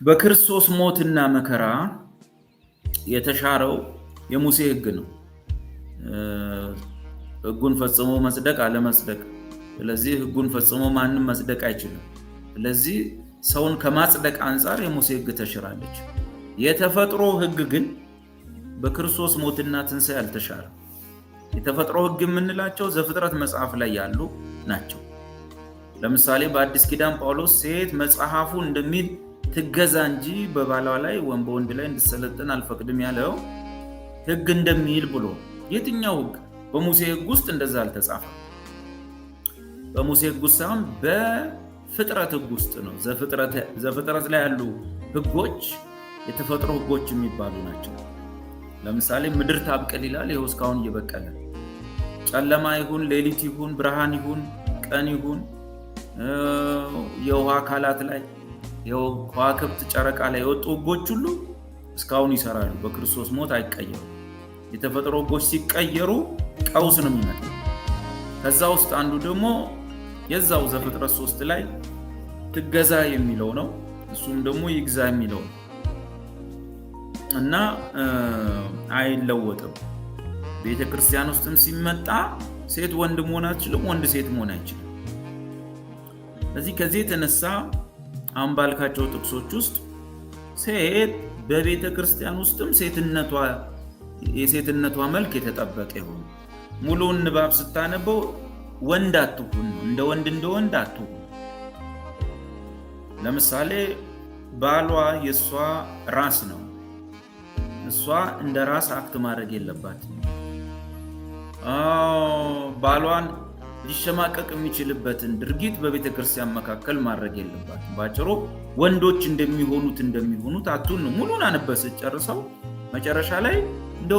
በክርስቶስ ሞትና መከራ የተሻረው የሙሴ ሕግ ነው። ሕጉን ፈጽሞ መጽደቅ አለመጽደቅ። ስለዚህ ሕጉን ፈጽሞ ማንም መጽደቅ አይችልም። ስለዚህ ሰውን ከማጽደቅ አንፃር የሙሴ ሕግ ተሽራለች። የተፈጥሮ ሕግ ግን በክርስቶስ ሞትና ትንሣኤ አልተሻረም። የተፈጥሮ ሕግ የምንላቸው ዘፍጥረት መጽሐፍ ላይ ያሉ ናቸው። ለምሳሌ በአዲስ ኪዳን ጳውሎስ ሴት መጽሐፉ እንደሚል ትገዛ እንጂ በባሏ ላይ ወይም በወንድ ላይ እንድትሰለጥን አልፈቅድም ያለው ሕግ እንደሚል ብሎ የትኛው ሕግ? በሙሴ ሕግ ውስጥ እንደዛ አልተጻፈም። በሙሴ ሕግ ውስጥ ሳይሆን በፍጥረት ሕግ ውስጥ ነው። ዘፍጥረት ላይ ያሉ ሕጎች የተፈጥሮ ሕጎች የሚባሉ ናቸው። ለምሳሌ ምድር ታብቅል ይላል። ይኸው እስካሁን እየበቀለ። ጨለማ ይሁን ሌሊት ይሁን ብርሃን ይሁን ቀን ይሁን የውሃ አካላት ላይ ከዋክብት ጨረቃ ላይ የወጡ ሕጎች ሁሉ እስካሁን ይሰራሉ። በክርስቶስ ሞት አይቀየሩ። የተፈጥሮ ሕጎች ሲቀየሩ ቀውስ ነው የሚመጣው። ከዛ ውስጥ አንዱ ደግሞ የዛው ዘፍጥረት 3 ላይ ትገዛ የሚለው ነው። እሱም ደግሞ ይግዛ የሚለው ነው እና አይለወጥም። ቤተክርስቲያን ውስጥም ሲመጣ ሴት ወንድ መሆን አትችልም፣ ወንድ ሴት መሆን አይችልም። ከዚህ የተነሳ አሁን ባልካቸው ጥቅሶች ውስጥ ሴት በቤተ ክርስቲያን ውስጥም የሴትነቷ መልክ የተጠበቀ ይሁን። ሙሉውን ንባብ ስታነበው ወንድ አትሁን፣ እንደ ወንድ አትሁን። ለምሳሌ ባሏ የእሷ ራስ ነው። እሷ እንደ ራስ አክት ማድረግ የለባትም። ባሏን ሊሸማቀቅ የሚችልበትን ድርጊት በቤተ ክርስቲያን መካከል ማድረግ የለባትም። ባጭሩ ወንዶች እንደሚሆኑት አትሁን ነው። ሙሉን አነበስት ጨርሰው መጨረሻ ላይ እንደ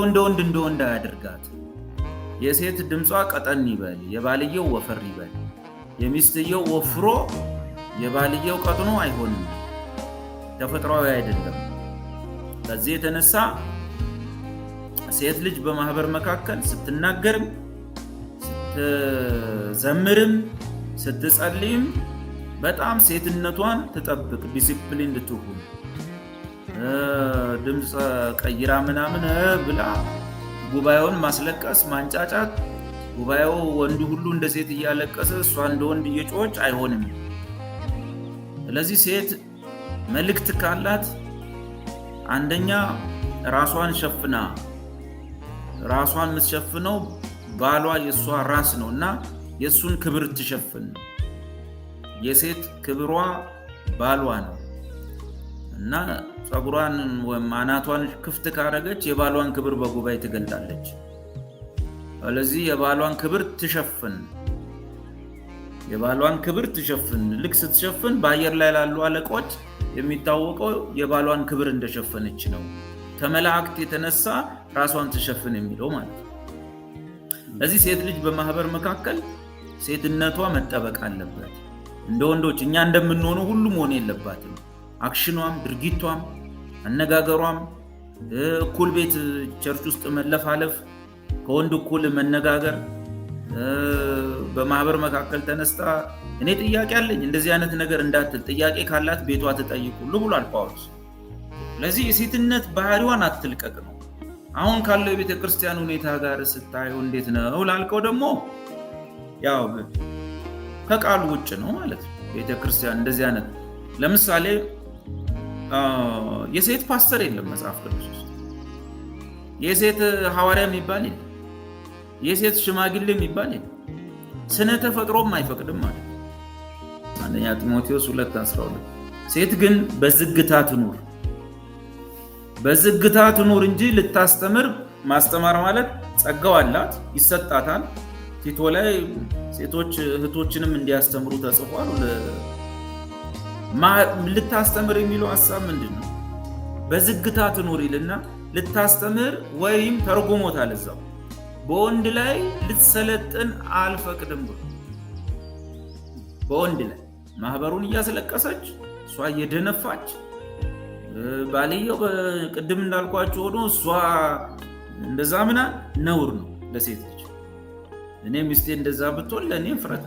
ወንድ አያድርጋት። የሴት ድምጿ ቀጠን ይበል፣ የባልየው ወፈር ይበል። የሚስትየው ወፍሮ የባልየው ቀጥኖ አይሆንም። ተፈጥሯዊ አይደለም። ከዚህ የተነሳ ሴት ልጅ በማህበር መካከል ስትናገርም ስትዘምርም ስትጸልይም በጣም ሴትነቷን ትጠብቅ፣ ዲሲፕሊን ልትሆን። ድምፅ ቀይራ ምናምን ብላ ጉባኤውን ማስለቀስ ማንጫጫት፣ ጉባኤው ወንዱ ሁሉ እንደ ሴት እያለቀሰ እሷ እንደ ወንድ እየጮች አይሆንም። ስለዚህ ሴት መልእክት ካላት አንደኛ ራሷን ሸፍና፣ ራሷን የምትሸፍነው ባሏ የእሷ ራስ ነው እና የእሱን ክብር ትሸፍን። የሴት ክብሯ ባሏ ነው እና ፀጉሯን ወይም አናቷን ክፍት ካደረገች የባሏን ክብር በጉባኤ ትገልጣለች። ስለዚህ የባሏን ክብር ትሸፍን። ልክ ስትሸፍን በአየር ላይ ላሉ አለቆች የሚታወቀው የባሏን ክብር እንደሸፈነች ነው። ከመላእክት የተነሳ ራሷን ትሸፍን የሚለው ማለት ነው። ለዚህ ሴት ልጅ በማህበር መካከል ሴትነቷ መጠበቅ አለበት። እንደ ወንዶች እኛ እንደምንሆነው ሁሉ መሆን የለባትም። አክሽኗም፣ ድርጊቷም፣ አነጋገሯም እኩል ቤት ቸርች ውስጥ መለፋለፍ፣ ከወንድ እኩል መነጋገር፣ በማህበር መካከል ተነስታ እኔ ጥያቄ አለኝ እንደዚህ አይነት ነገር እንዳትል፣ ጥያቄ ካላት ቤቷ ትጠይቅ ሁሉ ብሏል ጳውሎስ። ስለዚህ የሴትነት ባህሪዋን አትልቀቅ ነው። አሁን ካለው የቤተ ክርስቲያን ሁኔታ ጋር ስታየው እንዴት ነው ላልከው ደግሞ ያው ከቃሉ ውጭ ነው ማለት ነው። ቤተ ክርስቲያን እንደዚህ አይነት ለምሳሌ የሴት ፓስተር የለም መጽሐፍ ቅዱስ ውስጥ። የሴት ሐዋርያ የሚባል የለም። የሴት ሽማግሌ የሚባል የለም። ስነ ተፈጥሮም አይፈቅድም ማለት ነው። አንደኛ ጢሞቴዎስ 2:12 ሴት ግን በዝግታ ትኑር እንጂ ልታስተምር። ማስተማር ማለት ጸጋው አላት፣ ይሰጣታል። ቲቶ ላይ ሴቶች እህቶችንም እንዲያስተምሩ ተጽፏል። ልታስተምር የሚለው ሐሳብ ምንድን ነው? በዝግታ ትኑር ይልና ልታስተምር ወይም ተርጉሞታል እዛው በወንድ ላይ ልትሰለጥን አልፈቅድም ብሎ በወንድ ላይ ማህበሩን እያስለቀሰች እሷ እየደነፋች ባልየው ቅድም እንዳልኳቸው ሆኖ እሷ እንደዛ ምናምን ነውር ነው ለሴት ልጅ። እኔ ሚስቴ እንደዛ ብትሆን ለእኔ ፍረት።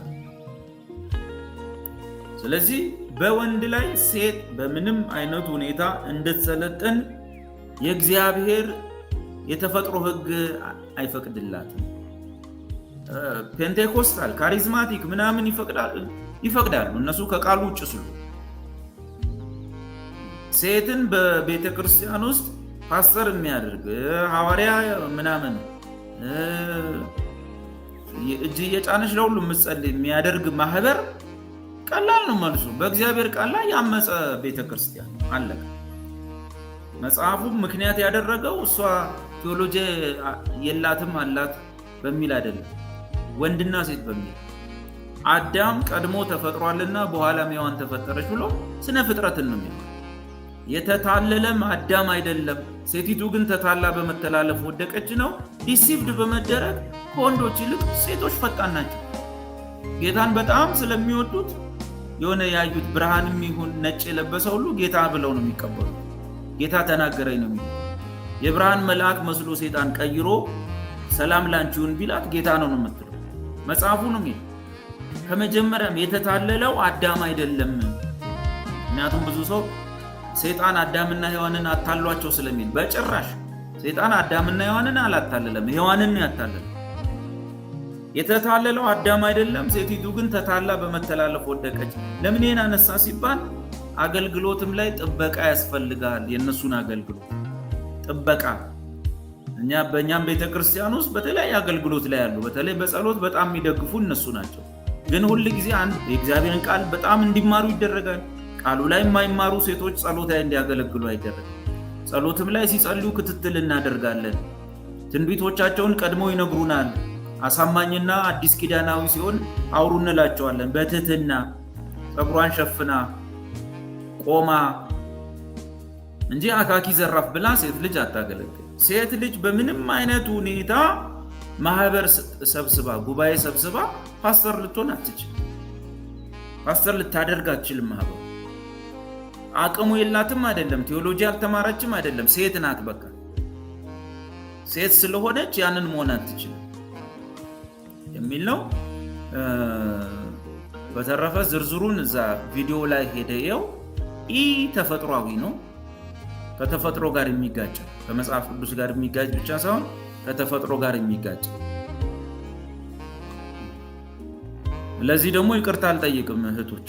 ስለዚህ በወንድ ላይ ሴት በምንም አይነት ሁኔታ እንድትሰለጥን የእግዚአብሔር የተፈጥሮ ሕግ አይፈቅድላትም። ፔንቴኮስታል ካሪዝማቲክ ምናምን ይፈቅዳሉ እነሱ ከቃሉ ውጭ ስሉ። ሴትን በቤተ ክርስቲያን ውስጥ ፓስተር የሚያደርግ ሐዋርያ ምናምን እጅ እየጫነች ለሁሉ የምትጸልይ የሚያደርግ ማህበር ቀላል ነው መልሱ። በእግዚአብሔር ቃል ላይ ያመፀ ቤተ ክርስቲያን አለቀ። መጽሐፉ ምክንያት ያደረገው እሷ ቴዎሎጂ የላትም አላት በሚል አይደለም፣ ወንድና ሴት በሚል አዳም ቀድሞ ተፈጥሯልና በኋላም ሔዋን ተፈጠረች ብሎ ስነ ፍጥረትን ነው የሚለው። የተታለለም አዳም አይደለም። ሴቲቱ ግን ተታላ በመተላለፍ ወደቀች ነው። ዲሲቭድ በመደረግ ከወንዶች ይልቅ ሴቶች ፈጣን ናቸው። ጌታን በጣም ስለሚወዱት የሆነ ያዩት ብርሃንም ይሁን ነጭ የለበሰ ሁሉ ጌታ ብለው ነው የሚቀበሉት። ጌታ ተናገረኝ ነው የሚለው። የብርሃን መልአክ መስሎ ሴጣን ቀይሮ ሰላም ላንቺ ይሁን ቢላት ጌታ ነው የምትለው። መጽሐፉ ነው የሚለው። ከመጀመሪያም የተታለለው አዳም አይደለም። ምክንያቱም ብዙ ሰው ሴጣን አዳምና ሔዋንን አታሏቸው ስለሚል፣ በጭራሽ ሴጣን አዳምና ሔዋንን አላታለለም፣ ሔዋንን ያታለለ። የተታለለው አዳም አይደለም። ሴቲቱ ግን ተታላ በመተላለፍ ወደቀች። ለምን ይሄን አነሳ ሲባል አገልግሎትም ላይ ጥበቃ ያስፈልጋል። የእነሱን አገልግሎት ጥበቃ በእኛም ቤተክርስቲያን ውስጥ በተለያየ አገልግሎት ላይ ያሉ በተለይ በጸሎት በጣም የሚደግፉ እነሱ ናቸው። ግን ሁል ጊዜ የእግዚአብሔርን ቃል በጣም እንዲማሩ ይደረጋል። ቃሉ ላይ የማይማሩ ሴቶች ጸሎት ላይ እንዲያገለግሉ አይደረግም። ጸሎትም ላይ ሲጸልዩ ክትትል እናደርጋለን። ትንቢቶቻቸውን ቀድሞ ይነግሩናል። አሳማኝና አዲስ ኪዳናዊ ሲሆን አውሩ እንላቸዋለን። በትህትና ፀጉሯን ሸፍና ቆማ እንጂ አካኪ ዘራፍ ብላ ሴት ልጅ አታገለግል። ሴት ልጅ በምንም አይነት ሁኔታ ማህበር ሰብስባ ጉባኤ ሰብስባ ፓስተር ልትሆን አትችል። ፓስተር ልታደርግ አትችልም። ማህበር አቅሙ የላትም አይደለም፣ ቴዎሎጂ አልተማረችም አይደለም፣ ሴት ናት። በቃ ሴት ስለሆነች ያንን መሆን አትችልም የሚል ነው። በተረፈ ዝርዝሩን እዛ ቪዲዮ ላይ ሄደው ተፈጥሯዊ ነው። ከተፈጥሮ ጋር የሚጋጭ ከመጽሐፍ ቅዱስ ጋር የሚጋጭ ብቻ ሳይሆን ከተፈጥሮ ጋር የሚጋጭ። ለዚህ ደግሞ ይቅርታ አልጠይቅም እህቶች።